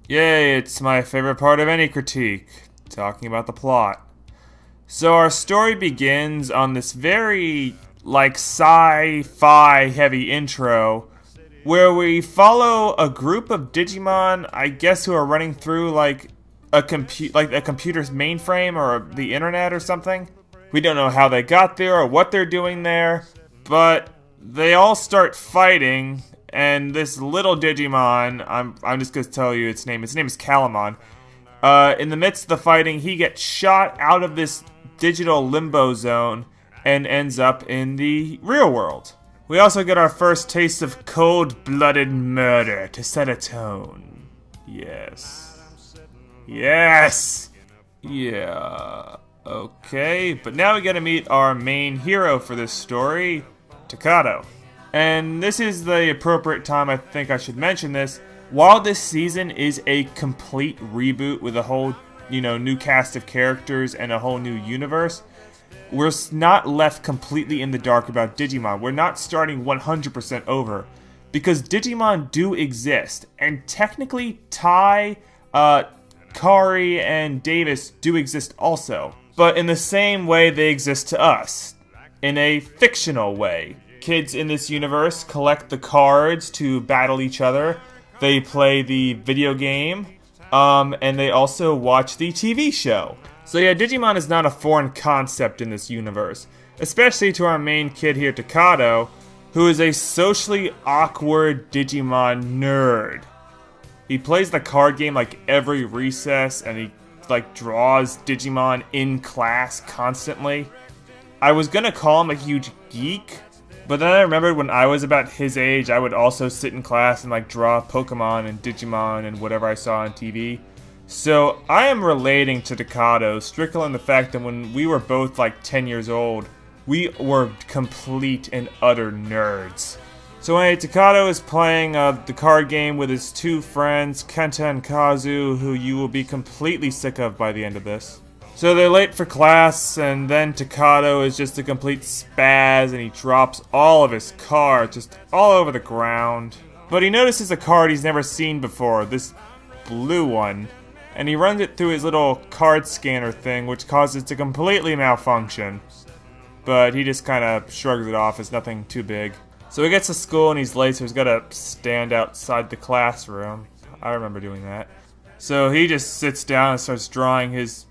Yay, it's my favorite part of any critique, talking about the plot. So our story begins on this very, sci-fi heavy intro, where we follow a group of Digimon, I guess, who are running through, a computer's mainframe or the internet or something. We don't know how they got there or what they're doing there, but they all start fighting, and this little Digimon, I'm just gonna tell you its name. Its name is Calamon. In the midst of the fighting, he gets shot out of this digital limbo zone and ends up in the real world. We also get our first taste of cold-blooded murder to set a tone. Yes. Yes! Yeah. Okay, but now we gotta meet our main hero for this story, Takato. And this is the appropriate time I think I should mention this. While this season is a complete reboot with a whole, new cast of characters and a whole new universe, we're not left completely in the dark about Digimon. We're not starting 100% over, because Digimon do exist, and technically Tai, Kari, and Davis do exist also. But in the same way they exist to us, in a fictional way. Kids in this universe collect the cards to battle each other. They play the video game, and they also watch the TV show. So yeah, Digimon is not a foreign concept in this universe, especially to our main kid here, Takato, who is a socially awkward Digimon nerd. He plays the card game like every recess, and he draws Digimon in class constantly. I was gonna call him a huge geek, but then I remembered when I was about his age, I would also sit in class and draw Pokemon and Digimon and whatever I saw on TV. So I am relating to Takato strictly on the fact that when we were both 10 years old, we were complete and utter nerds. So anyway, Takato is playing the card game with his two friends, Kenta and Kazu, who you will be completely sick of by the end of this. So they're late for class, and then Takato is just a complete spaz, and he drops all of his cards just all over the ground. But he notices a card he's never seen before, this blue one, and he runs it through his little card scanner thing, which causes it to completely malfunction. But he just kind of shrugs it off as nothing too big. So he gets to school and he's late, so he's got to stand outside the classroom. I remember doing that. So he just sits down and starts drawing his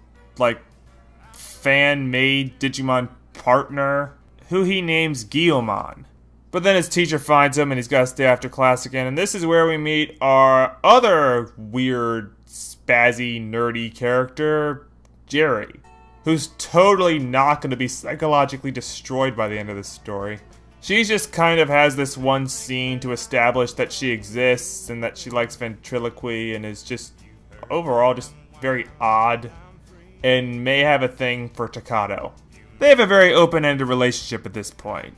fan-made Digimon partner, who he names Guillemon. But then his teacher finds him and he's got to stay after class again, and this is where we meet our other weird, spazzy, nerdy character, Jerry, who's totally not going to be psychologically destroyed by the end of this story. She just kind of has this one scene to establish that she exists and that she likes ventriloquy and is just overall just very odd, and may have a thing for Takato. They have a very open-ended relationship at this point.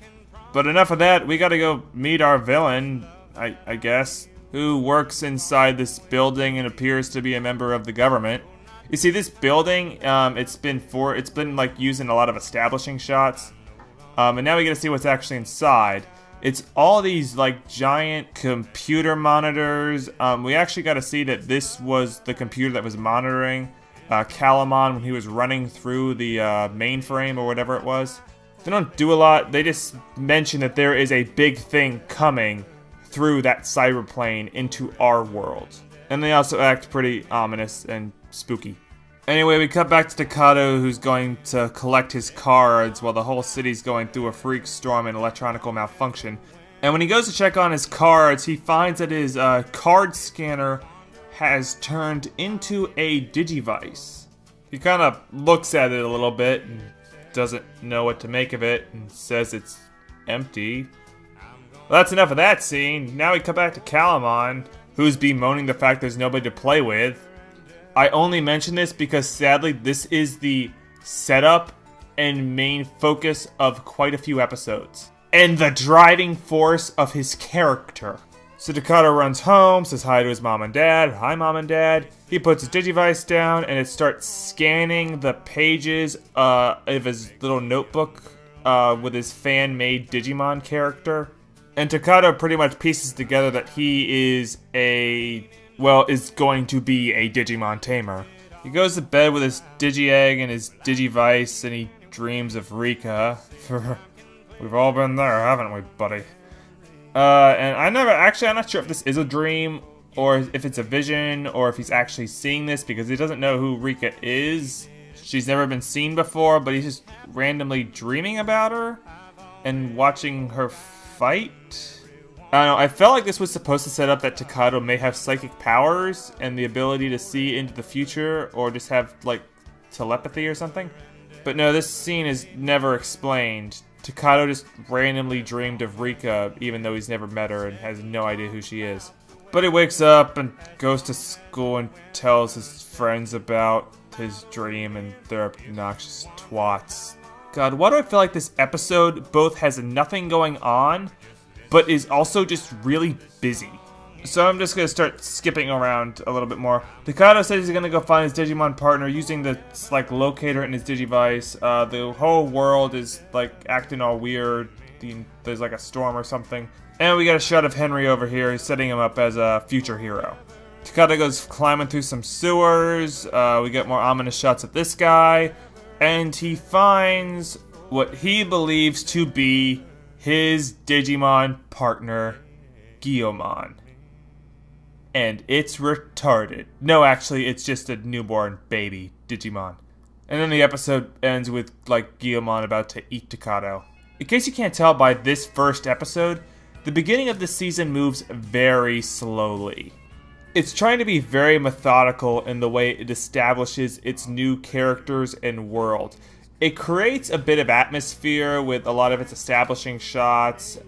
But enough of that, we gotta go meet our villain, I guess, who works inside this building and appears to be a member of the government. You see, this building, it's been used in a lot of establishing shots, and now we get to see what's actually inside. It's all these giant computer monitors. We actually got to see that this was the computer that was monitoring Calamon when he was running through the mainframe or whatever it was. They don't do a lot. They just mention that there is a big thing coming through that cyberplane into our world. And they also act pretty ominous and spooky. Anyway, we cut back to Takato, who's going to collect his cards while the whole city's going through a freak storm and electronical malfunction. And when he goes to check on his cards, he finds that his card scanner has turned into a Digivice. He kind of looks at it a little bit and doesn't know what to make of it and says it's empty. Well, that's enough of that scene. Now we cut back to Calamon, who's bemoaning the fact there's nobody to play with. I only mention this because sadly this is the setup and main focus of quite a few episodes, and the driving force of his character. So Takato runs home, says hi to his mom and dad. Hi, Mom and Dad. He puts his Digivice down, and it starts scanning the pages of his little notebook with his fan-made Digimon character. And Takato pretty much pieces together that he is a well, is going to be a Digimon tamer. He goes to bed with his Digi-Egg and his Digivice, and he dreams of Rika. We've all been there, haven't we, buddy? And I'm not sure if this is a dream, or if it's a vision, or if he's actually seeing this, because he doesn't know who Rika is. She's never been seen before, but he's just randomly dreaming about her and watching her fight. I don't know, I felt like this was supposed to set up that Takato may have psychic powers and the ability to see into the future, or just have, like, telepathy or something. But no, this scene is never explained. Takato just randomly dreamed of Rika, even though he's never met her and has no idea who she is. But he wakes up and goes to school and tells his friends about his dream, and they're obnoxious twats. God, why do I feel like this episode both has nothing going on, but is also just really busy? So I'm just going to start skipping around a little bit more. Takato says he's going to go find his Digimon partner using the, like, locator in his Digivice. The whole world is, like, acting all weird. There's, like, a storm or something. And we got a shot of Henry over here. He's setting him up as a future hero. Takato goes climbing through some sewers. We get more ominous shots of this guy. And he finds what he believes to be his Digimon partner, Guilmon. And it's retarded. No, actually, it's just a newborn baby Digimon. And then the episode ends with, like, Guilmon about to eat Takato. In case you can't tell by this first episode, the beginning of the season moves very slowly. It's trying to be very methodical in the way it establishes its new characters and world. It creates a bit of atmosphere with a lot of its establishing shots,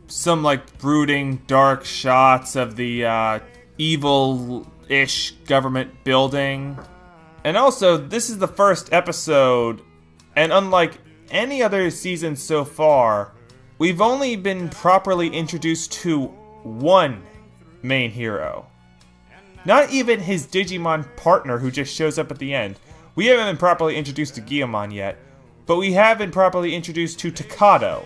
some, like, brooding, dark shots of the evil-ish government building. And also, this is the first episode, and unlike any other season so far, we've only been properly introduced to one main hero. Not even his Digimon partner who just shows up at the end. We haven't been properly introduced to Guilmon yet, but we have been properly introduced to Takato.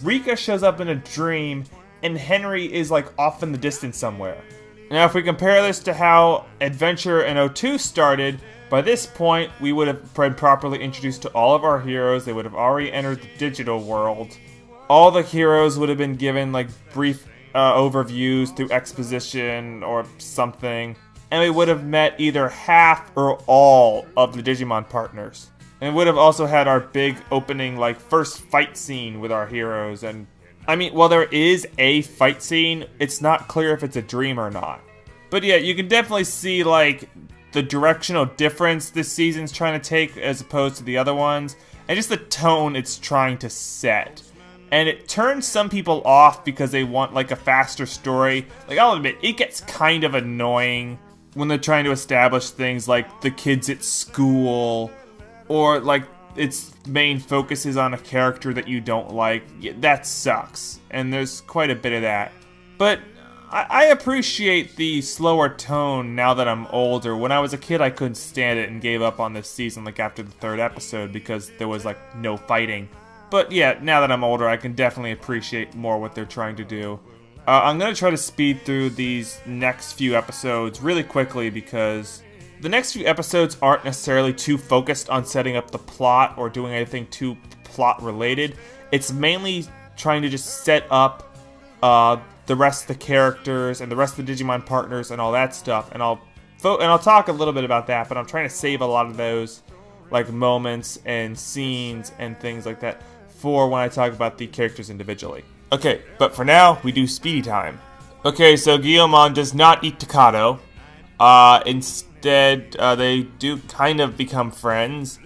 Rika shows up in a dream, and Henry is, like, off in the distance somewhere. Now, if we compare this to how Adventure in 02 started, by this point, we would have been properly introduced to all of our heroes. They would have already entered the digital world. All the heroes would have been given, like, brief overviews through exposition or something. And we would have met either half or all of the Digimon partners. And we would have also had our big opening, like, first fight scene with our heroes. And, I mean, while there is a fight scene, it's not clear if it's a dream or not. But yeah, you can definitely see, like, the directional difference this season's trying to take as opposed to the other ones. And just the tone it's trying to set. And it turns some people off because they want, like, a faster story. Like, I'll admit, it gets kind of annoying when they're trying to establish things like the kids at school, or, like, its main focus is on a character that you don't like. Yeah, that sucks. And there's quite a bit of that. But I appreciate the slower tone now that I'm older. When I was a kid, I couldn't stand it and gave up on this season, like, after the third episode because there was, like, no fighting. But yeah, now that I'm older, I can definitely appreciate more what they're trying to do. I'm going to try to speed through these next few episodes really quickly because the next few episodes aren't necessarily too focused on setting up the plot or doing anything too plot related. It's mainly trying to just set up the rest of the characters and the rest of the Digimon partners and all that stuff. And I'll talk a little bit about that, but I'm trying to save a lot of those, like, moments and scenes and things like that for when I talk about the characters individually. Okay, but for now, we do speedy time. Okay, so Guilmon does not eat Takato. Instead, they do kind of become friends.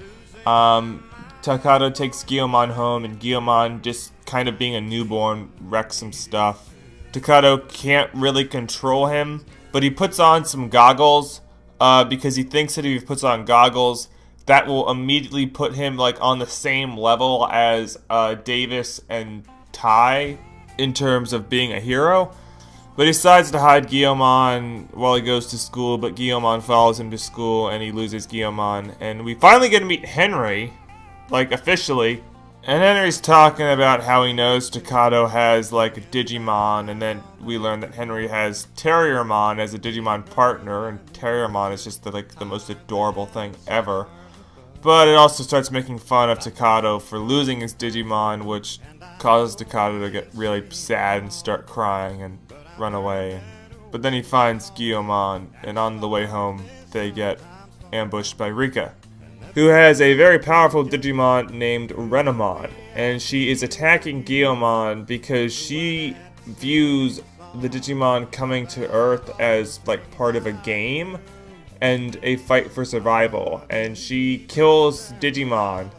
Takato takes Guilmon home, and Guilmon, just kind of being a newborn, wrecks some stuff. Takato can't really control him, but he puts on some goggles, because he thinks that if he puts on goggles, that will immediately put him, like, on the same level as Davis and Tai in terms of being a hero. But he decides to hide Guilmon while he goes to school, but Guilmon follows him to school and he loses Guilmon. And we finally get to meet Henry, like, officially. And Henry's talking about how he knows Takato has like a Digimon, and then we learn that Henry has Terriermon as a Digimon partner, and Terriermon is just the most adorable thing ever. But it also starts making fun of Takato for losing his Digimon, which causes Takato to get really sad and start crying and run away. But then he finds Guillaumon, and on the way home they get ambushed by Rika, who has a very powerful Digimon named Renamon, and she is attacking Guillaumon because she views the Digimon coming to Earth as like part of a game and a fight for survival, and she kills Digimon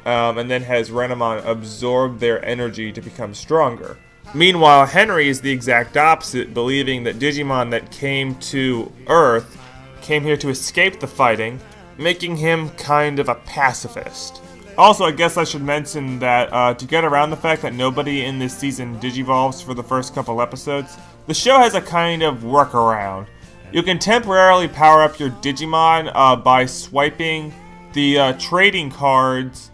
and then has Renamon absorb their energy to become stronger. Meanwhile, Henry is the exact opposite, believing that Digimon that came to Earth came here to escape the fighting, making him kind of a pacifist. Also, I guess I should mention that to get around the fact that nobody in this season digivolves for the first couple episodes, the show has a kind of workaround. You can temporarily power up your Digimon by swiping the trading cards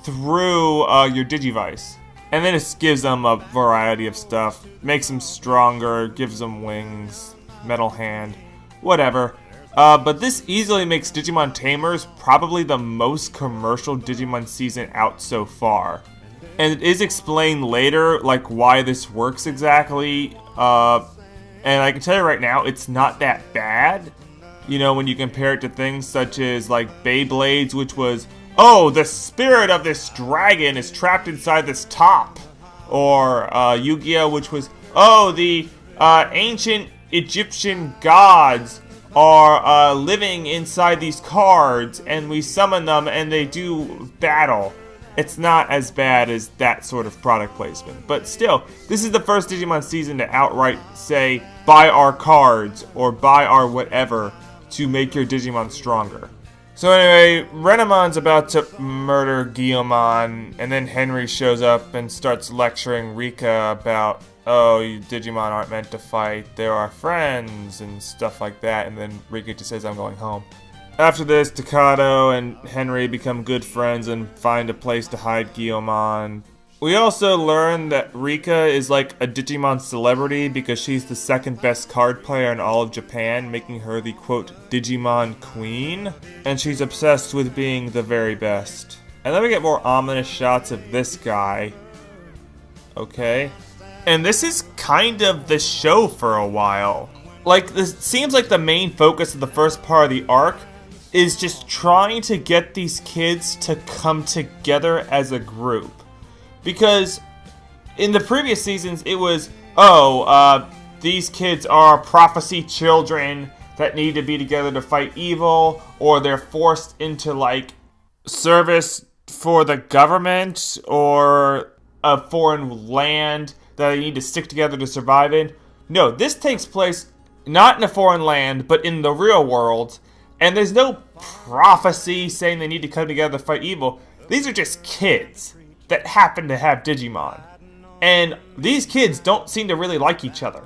through your Digivice. And then it gives them a variety of stuff, makes them stronger, gives them wings, metal hand, whatever. But this easily makes Digimon Tamers probably the most commercial Digimon season out so far. And it is explained later, like, why this works exactly. And I can tell you right now, it's not that bad. You know, when you compare it to things such as, like, Beyblades, which was, oh, the spirit of this dragon is trapped inside this top. Or Yu-Gi-Oh, which was, oh, the ancient Egyptian gods are living inside these cards, and we summon them and they do battle. It's not as bad as that sort of product placement. But still, this is the first Digimon season to outright say, buy our cards, or buy our whatever, to make your Digimon stronger. So anyway, Renamon's about to murder Guillaumon, and then Henry shows up and starts lecturing Rika about, oh, you Digimon aren't meant to fight, they're our friends, and stuff like that, and then Rika just says, I'm going home. After this, Takato and Henry become good friends and find a place to hide Guillaumon. We also learn that Rika is like a Digimon celebrity because she's the second best card player in all of Japan, making her the, quote, Digimon queen. And she's obsessed with being the very best. And then we get more ominous shots of this guy. Okay. And this is kind of the show for a while. Like, this seems like the main focus of the first part of the arc is just trying to get these kids to come together as a group. Because in the previous seasons, it was, oh, these kids are prophecy children that need to be together to fight evil, or they're forced into, like, service for the government, or a foreign land that they need to stick together to survive in. No, this takes place not in a foreign land, but in the real world, and there's no prophecy saying they need to come together to fight evil. These are just kids that happen to have Digimon. And these kids don't seem to really like each other.